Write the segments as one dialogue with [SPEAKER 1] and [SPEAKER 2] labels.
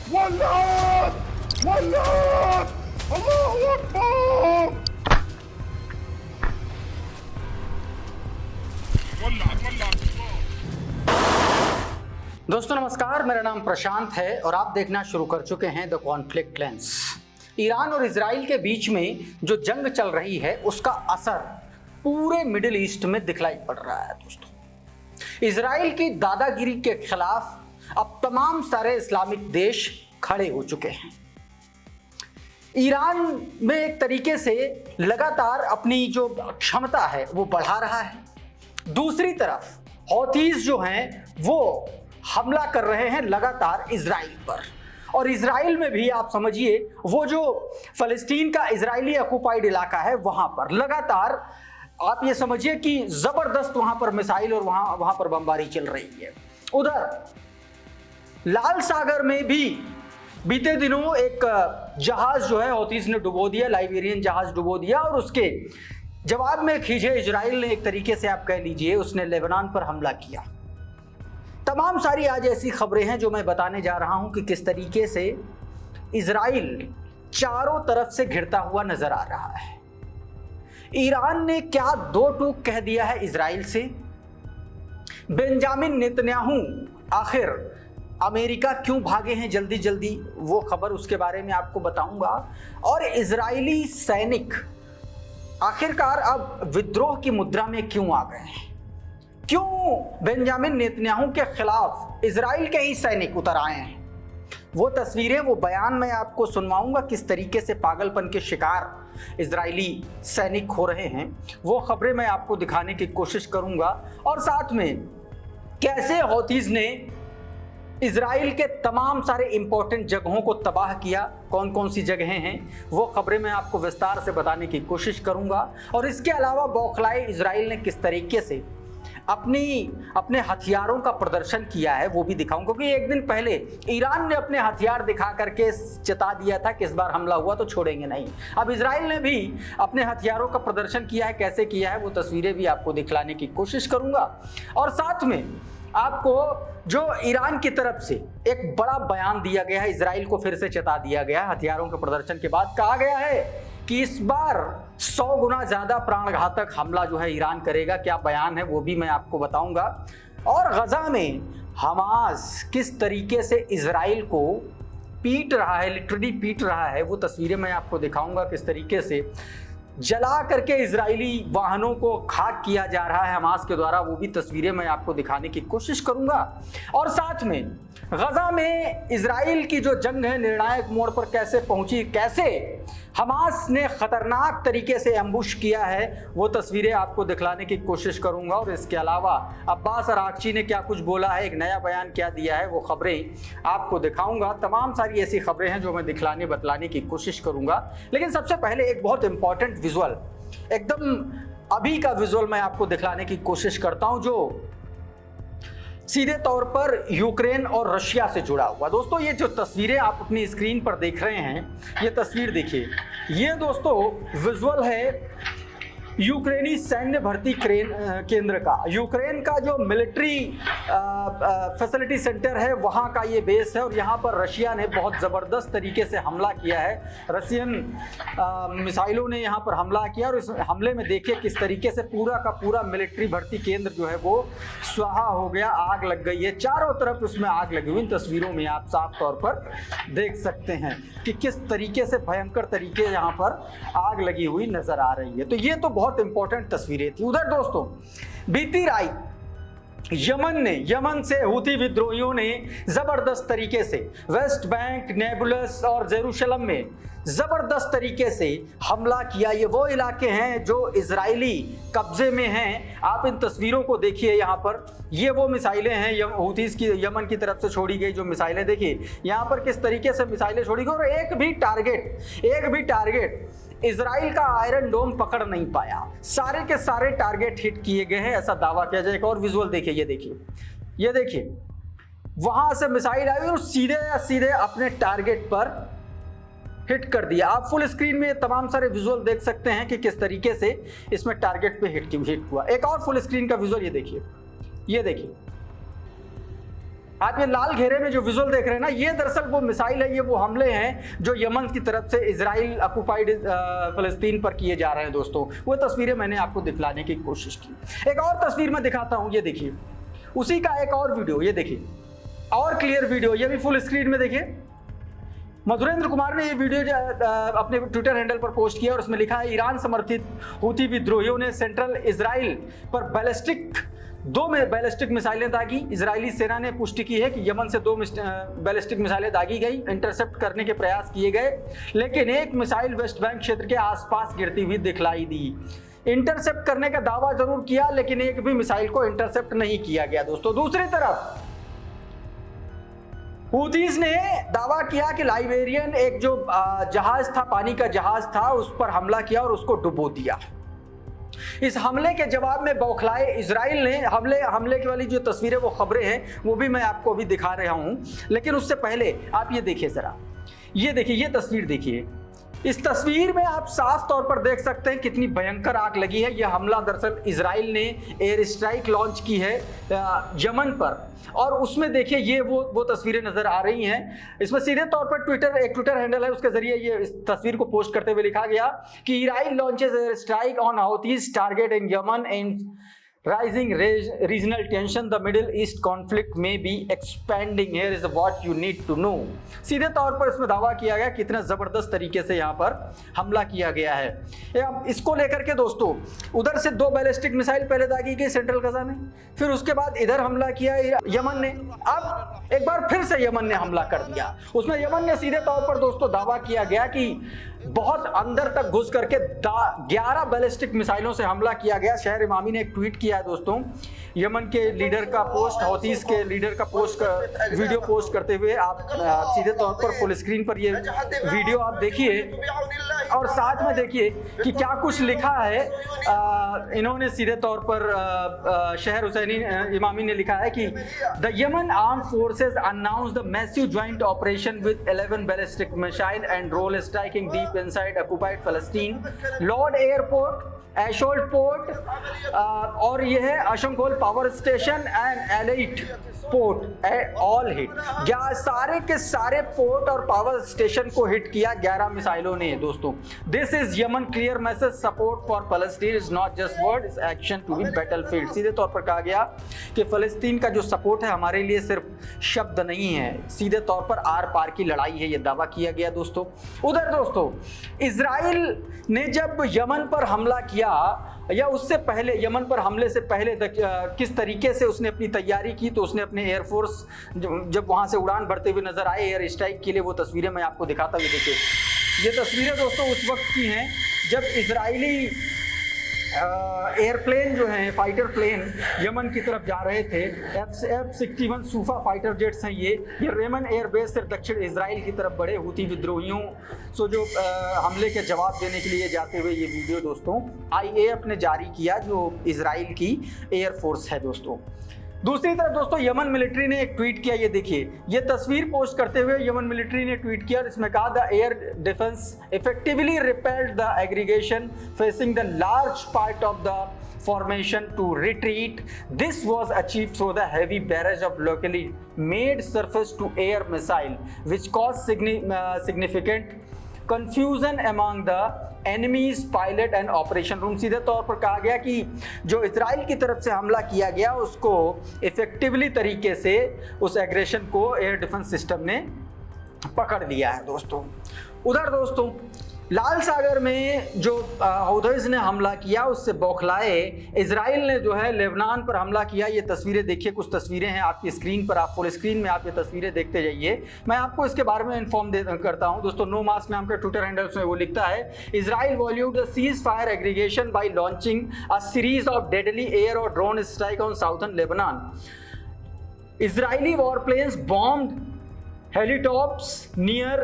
[SPEAKER 1] वल्लाह वल्लाह अल्लाहू अकबर
[SPEAKER 2] दोस्तों नमस्कार, मेरा नाम प्रशांत है और आप देखना शुरू कर चुके हैं द कॉन्फ्लिक्ट लेंस। ईरान और इजराइल के बीच में जो जंग चल रही है उसका असर पूरे मिडिल ईस्ट में दिखलाई पड़ रहा है। दोस्तों, इजराइल की दादागिरी के खिलाफ अब तमाम सारे इस्लामिक देश खड़े हो चुके हैं। ईरान में एक तरीके से लगातार अपनी जो क्षमता है वो बढ़ा रहा है। दूसरी तरफ हौथीज जो हैं वो हमला कर रहे हैं लगातार इजराइल पर, और इजराइल में भी आप समझिए वो जो फलस्तीन का इजरायली ऑक्युपाइड इलाका है वहां पर लगातार आप ये समझिए कि जबरदस्त वहां पर मिसाइल और वहां पर बमबारी चल रही है। उधर लाल सागर में भी बीते दिनों एक जहाज जो है हौथीज ने डुबो दिया, लाइबेरियन जहाज डुबो दिया, और उसके जवाब में खींचे इजराइल ने एक तरीके से आप कह लीजिए उसने लेबनान पर हमला किया। तमाम सारी आज ऐसी खबरें हैं जो मैं बताने जा रहा हूं कि किस तरीके से इजराइल चारों तरफ से घिरता हुआ नजर आ रहा है। ईरान ने क्या दो टूक कह दिया है इजराइल से। बेंजामिन नेतन्याहू आखिर अमेरिका क्यों भागे हैं जल्दी जल्दी, वो खबर उसके बारे में आपको बताऊंगा। और इजरायली सैनिक आखिरकार अब विद्रोह की मुद्रा में क्यों आ गए हैं, क्यों बेंजामिन नेतन्याहू के खिलाफ इजराइल के ही सैनिक उतर आए हैं। वो तस्वीरें, वो बयान मैं आपको सुनवाऊंगा किस तरीके से पागलपन के शिकार इजरायली सैनिक हो रहे हैं। वो खबरें मैं आपको दिखाने की कोशिश करूंगा, और साथ में कैसे हौथीज ने इजराइल के तमाम सारे इंपॉर्टेंट जगहों को तबाह किया, कौन कौन सी जगहें हैं वो खबरें मैं आपको विस्तार से बताने की कोशिश करूंगा। और इसके अलावा बौखलाए इजराइल ने किस तरीके से अपने हथियारों का प्रदर्शन किया है वो भी दिखाऊंगा, क्योंकि एक दिन पहले ईरान ने अपने हथियार दिखा करके चेता दिया था कि इस बार हमला हुआ तो छोड़ेंगे नहीं। अब इजराइल ने भी अपने हथियारों का प्रदर्शन किया है, कैसे किया है वो तस्वीरें भी आपको दिखलाने की कोशिश करूंगा। और साथ में आपको जो ईरान की तरफ से एक बड़ा बयान दिया गया है, इजराइल को फिर से चेता दिया गया है हथियारों के प्रदर्शन के बाद। कहा गया है कि इस बार 100 गुना ज्यादा प्राणघातक हमला जो है ईरान करेगा। क्या बयान है वो भी मैं आपको बताऊंगा। और गजा में हमास किस तरीके से इजराइल को पीट रहा है, लिटरली पीट रहा है, वो तस्वीरें मैं आपको दिखाऊंगा। किस तरीके से जला करके इजरायली वाहनों को खाक किया जा रहा है हमास के द्वारा, वो भी तस्वीरें मैं आपको दिखाने की कोशिश करूंगा। और साथ में गजा में इजराइल की जो जंग है निर्णायक मोड़ पर कैसे पहुंची, कैसे हमास ने खतरनाक तरीके से एम्बुश किया है, वो तस्वीरें आपको दिखलाने की कोशिश करूंगा। और इसके अलावा अब्बास अरागची ने क्या कुछ बोला है, एक नया बयान क्या दिया है, वो खबरें आपको दिखाऊंगा। तमाम सारी ऐसी खबरें हैं जो मैं दिखलाने बतलाने की कोशिश करूंगा। लेकिन सबसे पहले एक बहुत इंपॉर्टेंट विजुअल, एकदम अभी का विजुअल मैं आपको दिखलाने की कोशिश करता हूं जो सीधे तौर पर यूक्रेन और रशिया से जुड़ा हुआ। दोस्तों, ये जो तस्वीरें आप अपनी स्क्रीन पर देख रहे हैं, ये तस्वीर देखिए, ये दोस्तों विजुअल है यूक्रेनी सैन्य भर्ती केंद्र का। यूक्रेन का जो मिलिट्री फैसिलिटी सेंटर है वहाँ का ये बेस है, और यहाँ पर रशिया ने बहुत ज़बरदस्त तरीके से हमला किया है। रशियन मिसाइलों ने यहाँ पर हमला किया, और इस हमले में देखिए किस तरीके से पूरा का पूरा मिलिट्री भर्ती केंद्र जो है वो स्वाहा हो गया, आग लग गई है। चारों तरफ उसमें आग लगी हुई। इन तस्वीरों में आप साफ तौर पर देख सकते हैं कि किस तरीके से भयंकर तरीके यहाँ पर आग लगी हुई नजर आ रही है। तो ये तो बहुत इंपॉर्टेंट तस्वीरें थी। उधर दोस्तों बीती रात यमन से हूथी विद्रोहियों ने जबरदस्त तरीके से वेस्ट बैंक, नेबुलस और जेरूशलम में जबरदस्त तरीके से हमला किया। ये वो इलाके हैं जो इजरायली कब्जे में हैं। आप इन तस्वीरों को देखिए, यहाँ पर ये वो मिसाइलें हैं हूथीज की यमन की तरफ से छोड़ी गई जो मिसाइलें, देखिए यहाँ पर किस तरीके से मिसाइलें छोड़ी गई, और एक भी टारगेट इजराइल का आयरन डोम पकड़ नहीं पाया। सारे के सारे टारगेट हिट किए गए हैं, ऐसा दावा किया जाए। एक और विजुअल देखिए, ये देखिए वहां से मिसाइल आई और सीधे अपने टारगेट पर हिट कर दिया। आप फुल स्क्रीन में तमाम सारे विजुअल देख सकते हैं कि किस तरीके से इसमें टारगेट पे हिट हुआ। एक और फुल स्क्रीन का विजुअल ये देखिए, आप ये लाल घेरे में जो विजुअल देख रहे हैं ना, ये दरअसल वो मिसाइल है, ये वो हमले हैं जो यमन की तरफ से इजराइल ऑक्युपाइड फलस्तीन पर किए जा रहे हैं दोस्तों। वो तस्वीरें मैंने आपको दिखलाने की कोशिश की। एक और तस्वीर मैं दिखाता हूँ, ये देखिए, उसी का एक और वीडियो, ये देखिए, और क्लियर वीडियो, ये भी फुल स्क्रीन में देखिए। मधुरेंद्र कुमार ने ये वीडियो अपने ट्विटर हैंडल पर पोस्ट किया और उसमें लिखा है, ईरान समर्थित हूथी विद्रोहियों ने सेंट्रल इजराइल पर दो बैलिस्टिक मिसाइलें दागी। इजरायली सेना ने पुष्टि की है कि यमन से 2 बैलिस्टिक मिसाइलें दागी गई, इंटरसेप्ट करने के प्रयास किए गए, लेकिन एक मिसाइल वेस्ट बैंक क्षेत्र के आसपास गिरती हुई दिखलाई दी। इंटरसेप्ट करने का दावा जरूर किया, लेकिन एक भी मिसाइल को इंटरसेप्ट नहीं किया गया दोस्तों। दूसरी तरफ हूथीज ने दावा किया कि लाइबेरियन एक जो जहाज था, पानी का जहाज था, उस पर हमला किया और उसको डुबो दिया। इस हमले के जवाब में बौखलाए इजराइल ने हमले की वाली जो तस्वीरें, वो खबरें हैं, वो भी मैं आपको अभी दिखा रहा हूं। लेकिन उससे पहले आप ये देखिए जरा, ये देखिए, ये तस्वीर देखिए। इस तस्वीर में आप साफ तौर पर देख सकते हैं कितनी भयंकर आग लगी है। यह हमला दरअसल इजराइल ने एयर स्ट्राइक लॉन्च की है यमन पर, और उसमें देखिए ये वो तस्वीरें नजर आ रही हैं। इसमें सीधे तौर पर एक ट्विटर हैंडल है, उसके जरिए ये इस तस्वीर को पोस्ट करते हुए लिखा गया कि Israel launches air strike on Houthis target in Yemen and rising regional tension, the Middle East conflict may be expanding. Here is what you need to know. सीधे तौर पर इसमें दावा किया गया कितना जबरदस्त तरीके से यहाँ पर हमला किया गया है। इसको लेकर के दोस्तों, उधर से 2 बैलिस्टिक मिसाइल पहले दागी गई सेंट्रल गजा में, फिर उसके बाद इधर हमला किया यमन ने, अब एक बार फिर से यमन ने हमला कर दिया। उसमें यमन ने सीधे तौर पर दोस्तों दावा किया गया कि बहुत अंदर तक घुस करके 11 बैलिस्टिक मिसाइलों से हमला किया गया। शहर इमामी ने एक ट्वीट किया है दोस्तों, यमन के लीडर का पोस्ट, हौतीस के लीडर का वीडियो पोस्ट करते हुए। आप सीधे तौर पर फुल स्क्रीन पर ये वीडियो आप देखिए और साथ में देखिए कि क्या कुछ लिखा है। इन्होंने सीधे तौर पर शहर हुसैनी इमामी ने लिखा है कि the Yemen armed forces announce the massive joint operation with 11 ballistic missile and drone striking deep inside occupied Palestine, Lod airport, Ashdod port, और यह है Ashkelon power station and Eilat port, all hit. सारे के सारे port और power station को hit किया 11 मिसाइलों ने दोस्तों। This is Yemen clear message, support for Palestine is not just word, is action to be battlefield. सीधे तौर पर कहा गया कि फलस्तीन का जो सपोर्ट है हमारे लिए सिर्फ शब्द नहीं है, सीधे तौर पर आर पार की लड़ाई है, यह दावा किया गया दोस्तों। उधर दोस्तों इजराइल ने जब यमन पर हमला किया, या उससे पहले, यमन पर हमले से पहले किस तरीके से उसने अपनी तैयारी की, तो उसने अपने एयरफोर्स जब वहां से उड़ान भरते हुए नजर आए एयर स्ट्राइक के लिए, वो तस्वीरें मैं आपको दिखाता हूँ। देखिए ये तस्वीरें दोस्तों उस वक्त की हैं जब इजरायली एयरप्लेन जो हैं, फाइटर प्लेन यमन की तरफ जा रहे थे। F-61 सूफा फाइटर जेट्स हैं ये रेमन एयरबेस से दक्षिण इजराइल की तरफ बढ़े हूथी विद्रोहियों सो जो हमले के जवाब देने के लिए जाते हुए ये वीडियो दोस्तों IAF ने जारी किया, जो इजराइल की एयरफोर्स है दोस्तों। दूसरी तरफ दोस्तों यमन मिलिट्री ने एक ट्वीट किया, ये देखिए, ये तस्वीर पोस्ट करते हुए यमन मिलिट्री ने ट्वीट किया, इसमें कहा the air defence effectively repelled the aggregation facing the large part of the formation to retreat. This was achieved through the heavy barrage of locally made surface to air missile which caused significant confusion among the enemies pilot and operation room. सीधे तौर पर कहा गया कि जो Israel की तरफ से हमला किया गया उसको इफेक्टिवली तरीके से उस एग्रेशन को एयर डिफेंस सिस्टम ने पकड़ लिया है दोस्तों। उधर दोस्तों लाल सागर में जो हौथीज ने हमला किया उससे बौखलाए इजराइल ने जो है लेबनान पर हमला किया। ये तस्वीरें देखिए, कुछ तस्वीरें हैं आपकी स्क्रीन पर, आप फुल स्क्रीन में आप ये तस्वीरें देखते जाइए। मैं आपको इसके बारे में इन्फॉर्म करता हूं दोस्तों। नो मास्क नाम के ट्विटर हैंडल में वो लिखता है, Israel violated the cease fire aggregation by launching a series of deadly air और drone strike on southern Lebanon. Israeli warplanes bombed hilltops near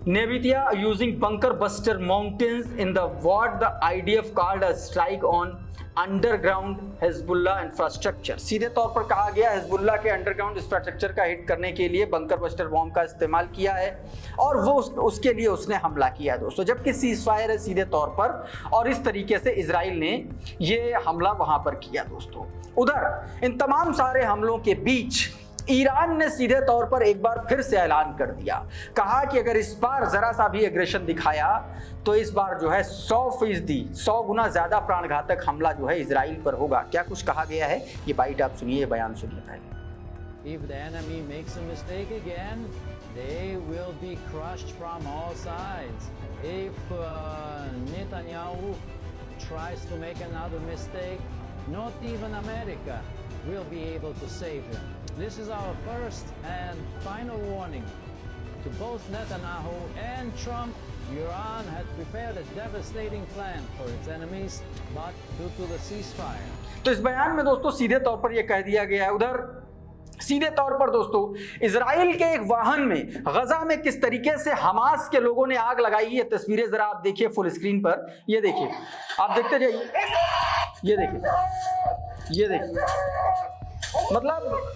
[SPEAKER 2] Nevatia using bunker buster mountains in the what the IDF called a strike on underground Hezbollah infrastructure. सीधे तौर पर कहा गया Hezbollah के underground infrastructure का hit करने के लिए बंकर बस्टर बॉम्ब का इस्तेमाल किया है और वो उसके लिए उसने हमला किया है दोस्तों, जबकि सीज फायर है सीधे तौर पर, और इस तरीके से इजराइल ने ये हमला वहां पर किया दोस्तों। उधर इन तमाम सारे हमलों के बीच ईरान ने सीधे तौर पर एक बार फिर से ऐलान कर दिया, कहा कि अगर इस बार जरा सा भी एग्रेशन दिखाया तो इस बार जो है 100% 100 गुना ज्यादा प्राणघातक हमला जो है इजराइल पर होगा। क्या कुछ कहा गया है, ये बाइट आप सुनिए, ये बयान सुनिए पहले।
[SPEAKER 3] If the enemy makes a mistake again, they will be crushed from all sides. If Netanyahu tries to make another mistake, not even America will be able to save him. This is our first and final warning to both Netanyahu and Trump. Iran had prepared a devastating plan for its enemies, but due to the ceasefire.
[SPEAKER 2] तो इस बयान में दोस्तों सीधे तौर पर यह कह दिया गया है, उधर सीधे तौर पर दोस्तों इजराइल के एक वाहन में गजा में किस तरीके से हमास के लोगों ने आग लगाई है। तस्वीरें जरा आप देखिए फुल स्क्रीन पर, ये देखिए, आप देखते जाइए, ये देखिए, ये देखिए, मतलब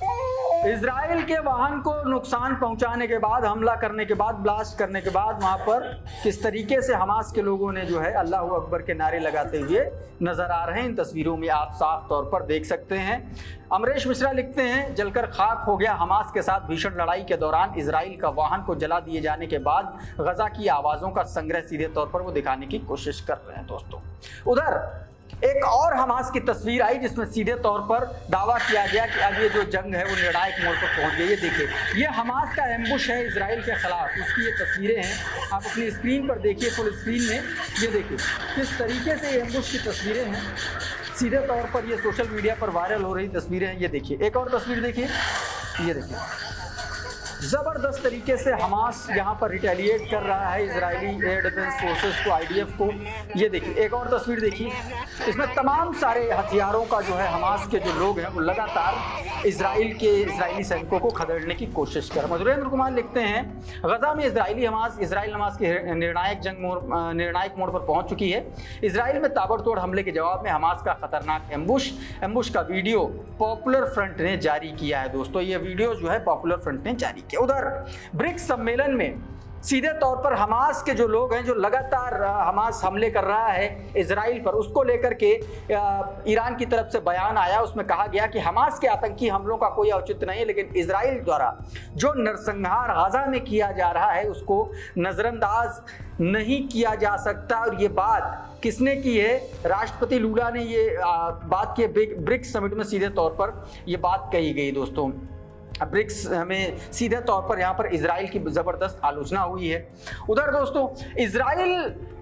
[SPEAKER 2] इजराइल के वाहन को नुकसान पहुंचाने के बाद, हमला करने के बाद, ब्लास्ट करने के बाद वहां पर किस तरीके से हमास के लोगों ने जो है अल्लाह अकबर के नारे लगाते हुए नजर आ रहे हैं। इन तस्वीरों में आप साफ तौर पर देख सकते हैं। अमरेश मिश्रा लिखते हैं, जलकर खाक हो गया हमास के साथ भीषण लड़ाई के दौरान इजराइल का वाहन को जला दिए जाने के बाद गजा की आवाजों का संग्रह सीधे तौर पर वो दिखाने की कोशिश कर रहे हैं। दोस्तों उधर एक और हमास की तस्वीर आई जिसमें सीधे तौर पर दावा किया गया कि अब ये जो जंग है वो निर्णायक मोड़ पर पहुंच गई है। देखिए, ये हमास का एम्बुश है इजराइल के खिलाफ, उसकी ये तस्वीरें हैं, आप अपनी स्क्रीन पर देखिए, फुल स्क्रीन में ये देखिए किस तरीके से ये एम्बुश की तस्वीरें हैं। सीधे तौर पर ये सोशल मीडिया पर वायरल हो रही तस्वीरें हैं। ये देखिए, एक और तस्वीर देखिए, ये देखिए, जबरदस्त तरीके से हमास यहाँ पर रिटेलिएट कर रहा है इजरायली एयर डिफेंस फोर्सेस को, आईडीएफ को। ये देखिए, एक और तस्वीर देखिए, इसमें तमाम सारे हथियारों का जो है हमास के जो लोग हैं वो लगातार इजरायली सैनिकों को खदेड़ने की कोशिश कर रहे हैं। मधुरेंद्र कुमार लिखते हैं, गजा में इजराइल हमास की निर्णायक मोड़ पर पहुंच चुकी है। इजराइल में ताबड़तोड़ हमले के जवाब में हमास का खतरनाक एम्बुश का वीडियो पॉपुलर फ्रंट ने जारी किया है। दोस्तों ये वीडियो जो है पॉपुलर फ्रंट ने जारी किया। उधर ब्रिक्स सम्मेलन में सीधे तौर पर हमास के जो लोग हैं, जो लगातार हमास हमले कर रहा है इजराइल पर, उसको लेकर के ईरान की तरफ से बयान आया। उसमें कहा गया कि हमास के आतंकी हमलों का कोई औचित्य नहीं है, लेकिन इजराइल द्वारा जो नरसंहार गाजा में किया जा रहा है उसको नजरअंदाज नहीं किया जा सकता। और ये बात किसने की है? राष्ट्रपति लूला ने ये बात की ब्रिक्स समिट में सीधे तौर पर ये बात कही गई। दोस्तों ब्रिक्स में सीधे तौर पर यहाँ पर इजराइल की जबरदस्त आलोचना हुई है। उधर दोस्तों इजराइल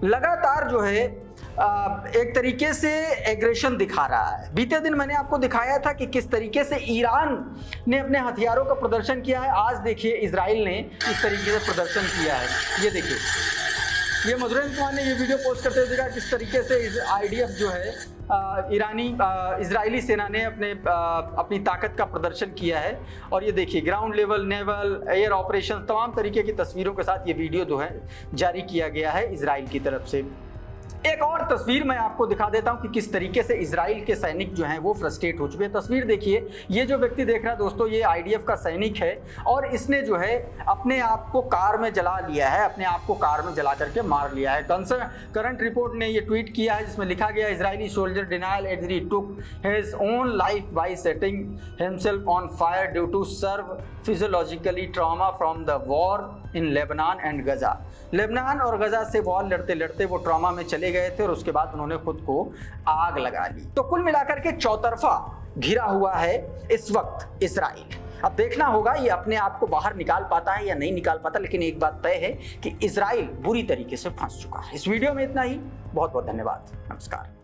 [SPEAKER 2] लगातार जो है एक तरीके से एग्रेशन दिखा रहा है। बीते दिन मैंने आपको दिखाया था कि किस तरीके से ईरान ने अपने हथियारों का प्रदर्शन किया है। आज देखिए इजराइल ने इस तरीके से प्रदर्शन किया है। ये देखिए, ये मधुरेंद्र कुमार ने ये वीडियो पोस्ट करते हुए देखा किस तरीके से आईडीएफ जो है इजरायली सेना ने अपनी ताकत का प्रदर्शन किया है। और ये देखिए ground level, naval, air operation, तमाम तरीके की तस्वीरों के साथ ये वीडियो जो है जारी किया गया है इजराइल की तरफ से। एक और तस्वीर मैं आपको दिखा देता हूं कि किस तरीके से इजराइल के सैनिक जो हैं वो फ्रस्ट्रेट हो चुके हैं। तस्वीर देखिए, ये जो व्यक्ति देख रहा है दोस्तों, ये आईडीएफ का सैनिक है और इसने जो है अपने आप को कार में जला लिया है, अपने आप को कार में जला करके मार लिया है। करंट रिपोर्ट ने ये ट्वीट किया है जिसमें लिखा गया, Israeli soldier Daniel Edri took his own life by setting himself on fire due to severe physiologically trauma from the war in Lebanon and Gaza. Lebanon और गजा से war लड़ते लड़ते वो ट्रॉमा में चले गए थे और उसके बाद उन्होंने खुद को आग लगा ली। तो कुल मिलाकर के चौतरफा घिरा हुआ है इस वक्त इजराइल। अब देखना होगा ये अपने आप को बाहर निकाल पाता है या नहीं निकाल पाता, लेकिन एक बात तय है कि इजराइल बुरी तरीके से फंस चुका है। इस वीडियो में इतना ही। बहुत बहुत धन्यवाद। नमस्कार।